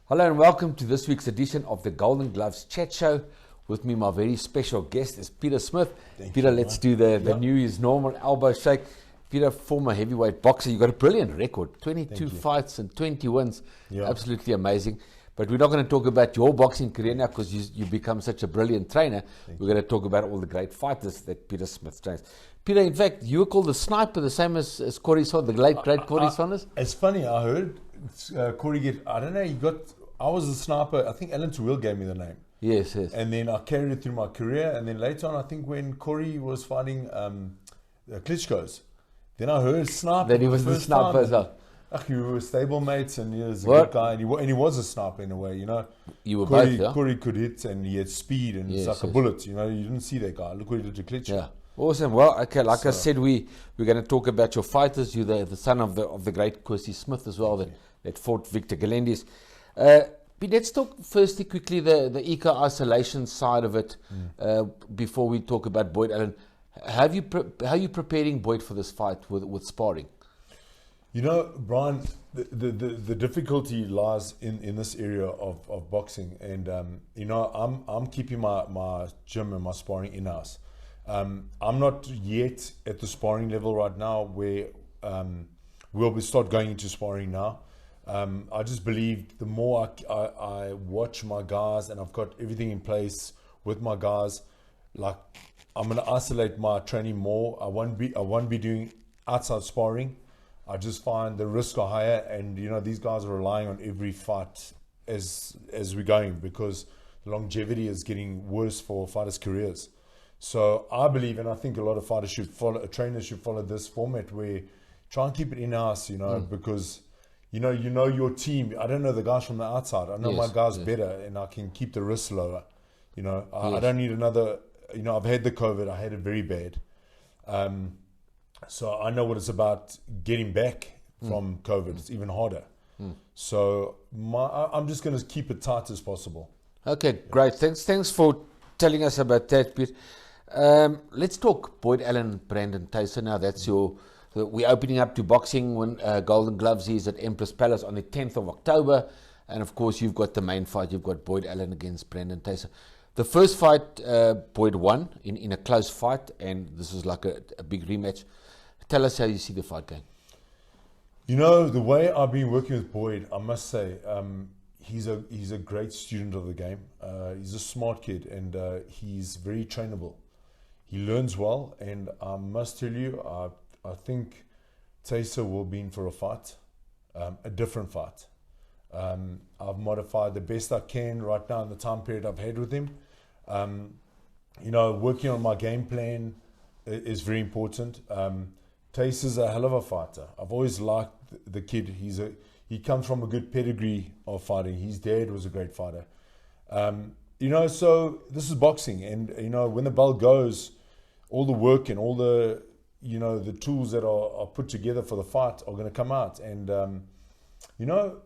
Hello and welcome to this week's edition of the Golden Gloves Chat Show. With me, my very special guest is Peter Smith. Peter, let's do the new is normal elbow shake. Peter, former heavyweight boxer, you got a brilliant record, 22 fights and 20 wins. Absolutely amazing. But we're not going to talk about your boxing career now because you've become such a brilliant trainer. We're going to talk about all the great fighters that Peter Smith trains. Peter, in fact, you were called the sniper, the same as Corey Saunders, the late, great Corey Saunders. It's funny, I heard Corey I don't know, I was a sniper. I think Alan Terwell gave me the name. Yes. And then I carried it through my career. And then later on, I think when Corey was fighting Klitschko's, then I heard sniper. Then he was the sniper as well. We were stable mates, and he was a good guy. And he was a sniper in a way, you know. You were Corey, both, yeah? Corey could hit, and he had speed, and it's like a bullet. You know, you didn't see that guy. Look what he did to Klitschko. Yeah. Awesome. Well, okay. Like I said, we're going to talk about your fighters. You're the son of the great Kwesi Smith as well, that fought Victor Galindez. But let's talk firstly quickly the eco-isolation side of it before we talk about Boyd Allen. How are you preparing Boyd for this fight with sparring? You know, Brian, the difficulty lies in this area of boxing, and you know, I'm keeping my gym and my sparring in-house. I'm not yet at the sparring level right now where we'll start going into sparring now. I just believe the more I watch my guys and I've got everything in place with my guys, like I'm going to isolate my training more. I won't be doing outside sparring. I just find the risks are higher, and you know, these guys are relying on every fight as we're going because the longevity is getting worse for fighters' careers. So I believe, and I think a lot of fighters trainers should follow this format where try and keep it in-house, you know, because you know your team. I don't know the guys from the outside. I know my guys better, and I can keep the risk lower. You know, I don't need another. You know, I've had the COVID. I had it very bad, so I know what it's about getting back from COVID. It's even harder. So I'm just going to keep it tight as possible. Okay, great. Thanks for telling us about that, Pete. Let's talk Boyd Allen, Brandon Tyson. Now that's we're opening up to boxing when Golden Gloves is at Empress Palace on the 10th of October. And of course, you've got the main fight. You've got Boyd Allen against Brandon Tyson. The first fight, Boyd won in a close fight, and this is like a big rematch. Tell us how you see the fight going. You know, the way I've been working with Boyd, I must say, he's a great student of the game. He's a smart kid, and he's very trainable. He learns well, and I must tell you, I think Tyson will be in for a fight, a different fight. I've modified the best I can right now in the time period I've had with him. You know, working on my game plan is very important. Tyson's a hell of a fighter. I've always liked the kid. He comes from a good pedigree of fighting. His dad was a great fighter. You know, so this is boxing, and you know, when the bell goes, all the work and all the the tools that are put together for the fight are going to come out, and you know,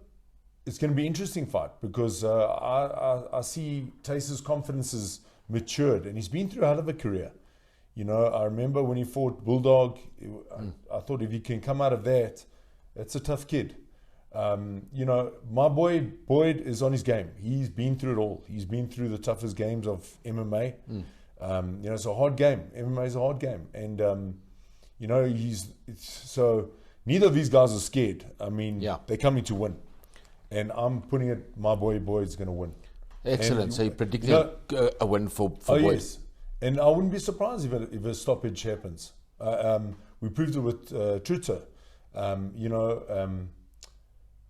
it's going to be an interesting fight because I see Tyson's confidence has matured, and he's been through a hell of a career. You know, I remember when he fought Bulldog, I thought if he can come out of that, that's a tough kid. You know, my boy Boyd is on his game. He's been through it all. He's been through the toughest games of MMA. You know, it's a hard game. MMA is a hard game, and you know, so neither of these guys are scared. I mean, they're coming to win, and I'm putting it. My boy Boyd's going to win. Excellent. And, so you predicted a win for Boyd. Yes. And I wouldn't be surprised if a stoppage happens. We proved it with Truto. You know,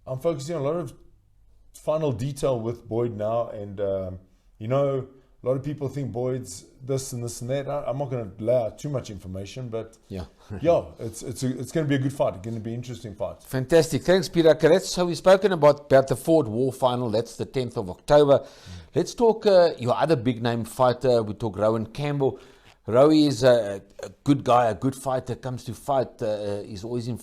I'm focusing on a lot of final detail with Boyd now, and you know, a lot of people think Boyd's this and this and that. I'm not going to lay out too much information, but it's going to be a good fight. It's going to be an interesting fight. Fantastic. Thanks, Peter. Okay, so we've spoken about the Ford War final. That's the 10th of October. Let's talk your other big name fighter. We talk Rowan Campbell. Rowie is a good guy, a good fighter. Comes to fight. He's always in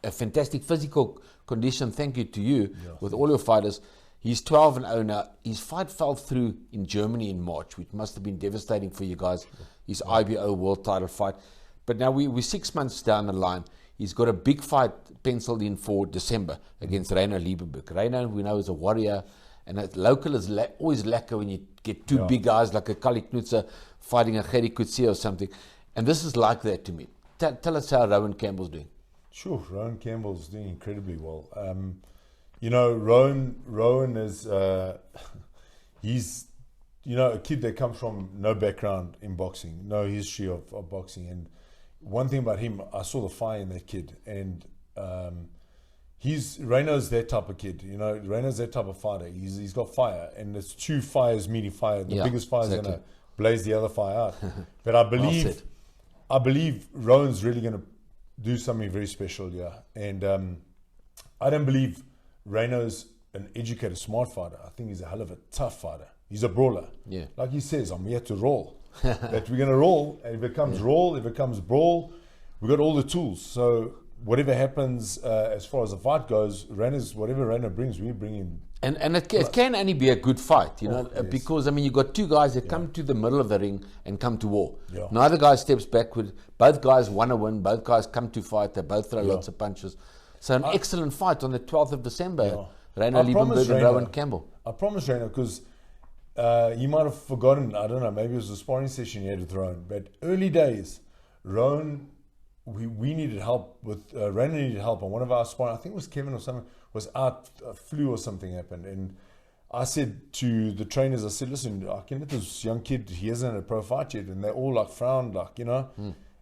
a fantastic physical condition. Thank you to you with all your fighters. He's 12-0 now. His fight fell through in Germany in March, which must have been devastating for you guys. His IBO world title fight. But now we're 6 months down the line. He's got a big fight penciled in for December against Reiner Liebenberg. Reiner, we know, is a warrior, and a local is always lacquer when you get two big guys like a Kali Knudsen fighting a Gerrie Coetzee or something. And this is like that to me. Tell us how Rowan Campbell's doing. Sure, Rowan Campbell's doing incredibly well. You know, Rowan is, he's, you know, a kid that comes from no background in boxing, no history of boxing. And one thing about him, I saw the fire in that kid. And Reino's that type of kid, you know, Reino's that type of fighter. He's got fire, and it's two fires meeting fire. The biggest fire is going to blaze the other fire out. But I believe Rowan's really going to do something very special, And I don't believe Reino's an educated, smart fighter. I think he's a hell of a tough fighter. He's a brawler. Yeah. Like he says, I'm here to roll. That we're going to roll, and if it comes roll, if it comes brawl, we've got all the tools. So whatever happens as far as the fight goes, whatever Reino brings, we bring in. And it can only be a good fight, you know, because, I mean, you've got two guys that come to the middle of the ring and come to war. Yeah. Neither guy steps backward. Both guys want to win. Both guys come to fight. They both throw lots of punches. So an excellent fight on the 12th of December. Reiner Liebenberg and Rowan Campbell. I promise Reino, because you might have forgotten, I don't know, maybe it was a sparring session you had with Rowan, but early days, Rowan, we needed help with, Reino needed help on one of our sparring, I think it was Kevin or someone, was out, flu or something happened, and I said to the trainers, I said, listen, I can let this young kid, he hasn't had a pro fight yet, and they all like frowned, like, you know,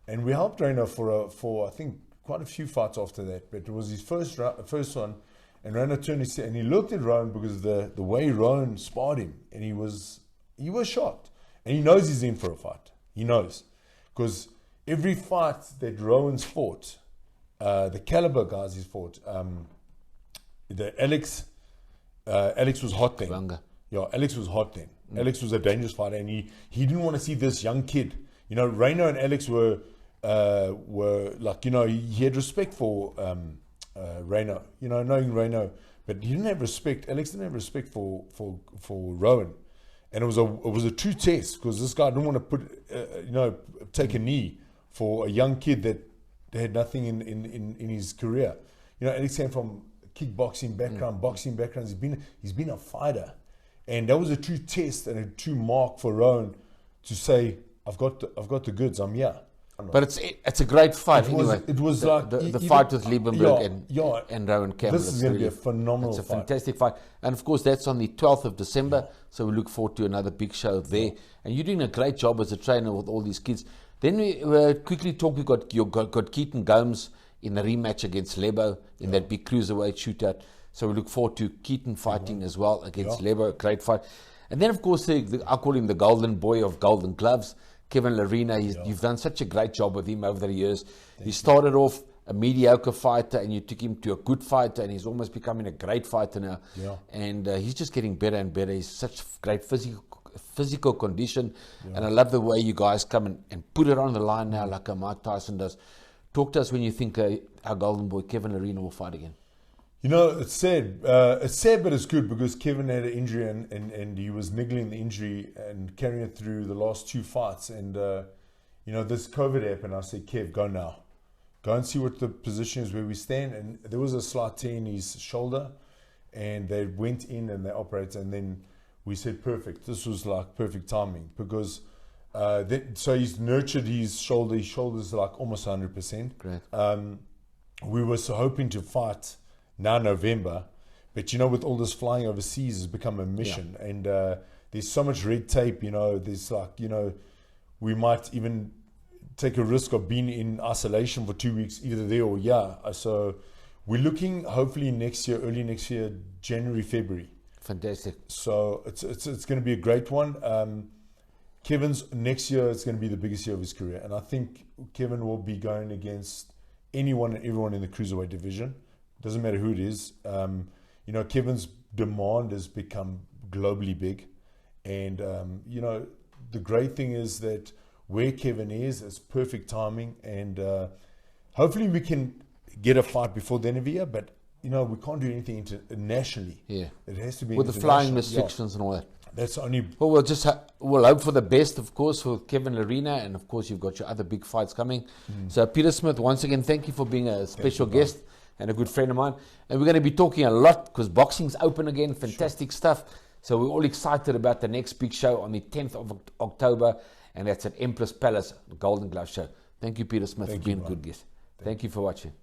and we helped Reino for I think quite a few fights after that, but it was his first one, and Reino turned his head, and he looked at Rowan because the way Rowan sparred him, and he was shocked, and he knows he's in for a fight, he knows, because every fight that Rowan's fought, the caliber guys he's fought, Alex was hot then. Langa. Yeah, Alex was hot then. Alex was a dangerous fighter, and he didn't want to see this young kid. You know, Reino and Alex were like, you know, he had respect for Reino. You know, knowing Reino, but he didn't have respect. Alex didn't have respect for Rowan, and it was a true test, because this guy didn't want to put take a knee for a young kid that had nothing in his career. You know, Alex came from kickboxing background, boxing background. He's been a fighter, and that was a true test and a true mark for Rowan to say, I've got the goods. I'm here. But it's a great fight anyway. It was like the fight with Liebenberg and Rowan Campbell. This is going to be a phenomenal fight. It's a fantastic fight, and of course that's on the 12th of December. So we look forward to another big show there. And you're doing a great job as a trainer with all these kids. Then we quickly talk. We got Keaton Gomes in the rematch against Lebo in that big cruiserweight shootout. So we look forward to Keaton fighting as well against Lebo. Great fight. And then of course I call him the golden boy of golden gloves, Kevin Lerena. You've done such a great job with him over the years. He started off a mediocre fighter, and you took him to a good fighter, and he's almost becoming a great fighter now. Yeah. And he's just getting better and better. He's such great physical condition, and I love the way you guys come and put it on the line now, like Mike Tyson does. Talk to us when you think our golden boy Kevin Lerena will fight again. You know, it's sad. It's sad, but it's good, because Kevin had an injury, and he was niggling the injury and carrying it through the last two fights. And, you know, this COVID happened. I said, Kev, go now. Go and see what the position is where we stand. And there was a slight tear in his shoulder, and they went in and they operated. And then we said, perfect. This was like perfect timing, because so he's nurtured his shoulder. His shoulder's like almost 100%. Great. We were so hoping to fight now November, but you know, with all this flying overseas, has become a mission, and there's so much red tape. You know, there's like, you know, we might even take a risk of being in isolation for 2 weeks, either there or so we're looking hopefully next year, early next year, January, February. Fantastic. So it's going to be a great one. Kevin's next year is going to be the biggest year of his career, and I think Kevin will be going against anyone and everyone in the cruiserweight division. Doesn't matter who it is. You know, Kevin's demand has become globally big. And, you know, the great thing is that where Kevin is, it's perfect timing. And hopefully we can get a fight before the end of the year. But, you know, we can't do anything nationally. Yeah. It has to be with the flying restrictions and all that. That's only. Well, we'll hope for the best, of course, for Kevin Larena, and of course, you've got your other big fights coming. So, Peter Smith, once again, thank you for being a special guest and a good friend of mine. And we're going to be talking a lot because boxing's open again, fantastic stuff. So, we're all excited about the next big show on the 10th of October, and that's at Empress Palace, Golden Glove Show. Thank you, Peter Smith, for being a good guest. Thank you for watching.